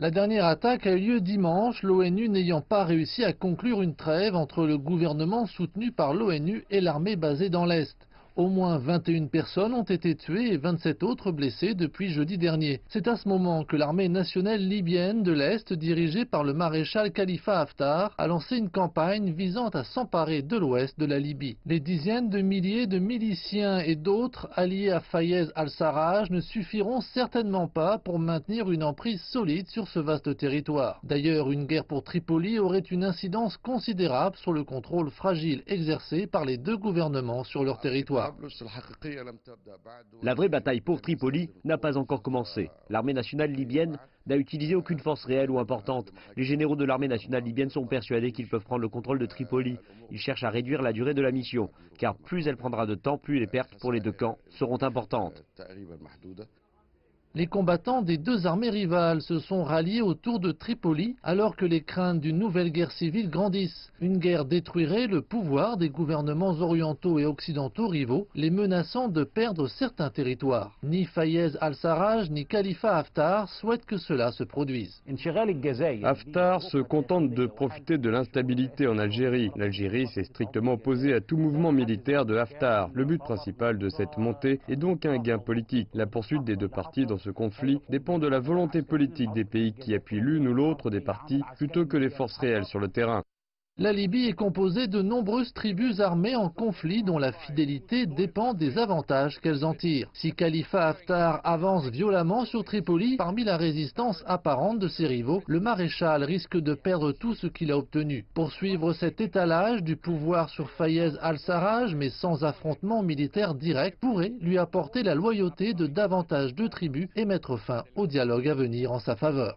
La dernière attaque a eu lieu dimanche, l'ONU n'ayant pas réussi à conclure une trêve entre le gouvernement soutenu par l'ONU et l'armée basée dans l'Est. Au moins 21 personnes ont été tuées et 27 autres blessées depuis jeudi dernier. C'est à ce moment que l'armée nationale libyenne de l'Est, dirigée par le maréchal Khalifa Haftar, a lancé une campagne visant à s'emparer de l'ouest de la Libye. Les dizaines de milliers de miliciens et d'autres alliés à Fayez al-Sarraj ne suffiront certainement pas pour maintenir une emprise solide sur ce vaste territoire. D'ailleurs, une guerre pour Tripoli aurait une incidence considérable sur le contrôle fragile exercé par les deux gouvernements sur leur territoire. La vraie bataille pour Tripoli n'a pas encore commencé. L'armée nationale libyenne n'a utilisé aucune force réelle ou importante. Les généraux de l'armée nationale libyenne sont persuadés qu'ils peuvent prendre le contrôle de Tripoli. Ils cherchent à réduire la durée de la mission, car plus elle prendra de temps, plus les pertes pour les deux camps seront importantes. Les combattants des deux armées rivales se sont ralliés autour de Tripoli alors que les craintes d'une nouvelle guerre civile grandissent. Une guerre détruirait le pouvoir des gouvernements orientaux et occidentaux rivaux, les menaçant de perdre certains territoires. Ni Fayez al-Sarraj ni Khalifa Haftar souhaitent que cela se produise. Haftar se contente de profiter de l'instabilité en Algérie. L'Algérie s'est strictement opposée à tout mouvement militaire de Haftar. Le but principal de cette montée est donc un gain politique. La poursuite des deux parties dans ce conflit dépend de la volonté politique des pays qui appuient l'une ou l'autre des parties plutôt que des forces réelles sur le terrain. La Libye est composée de nombreuses tribus armées en conflit dont la fidélité dépend des avantages qu'elles en tirent. Si Khalifa Haftar avance violemment sur Tripoli, parmi la résistance apparente de ses rivaux, le maréchal risque de perdre tout ce qu'il a obtenu. Poursuivre cet étalage du pouvoir sur Fayez al-Sarraj, mais sans affrontement militaire direct, pourrait lui apporter la loyauté de davantage de tribus et mettre fin au dialogue à venir en sa faveur.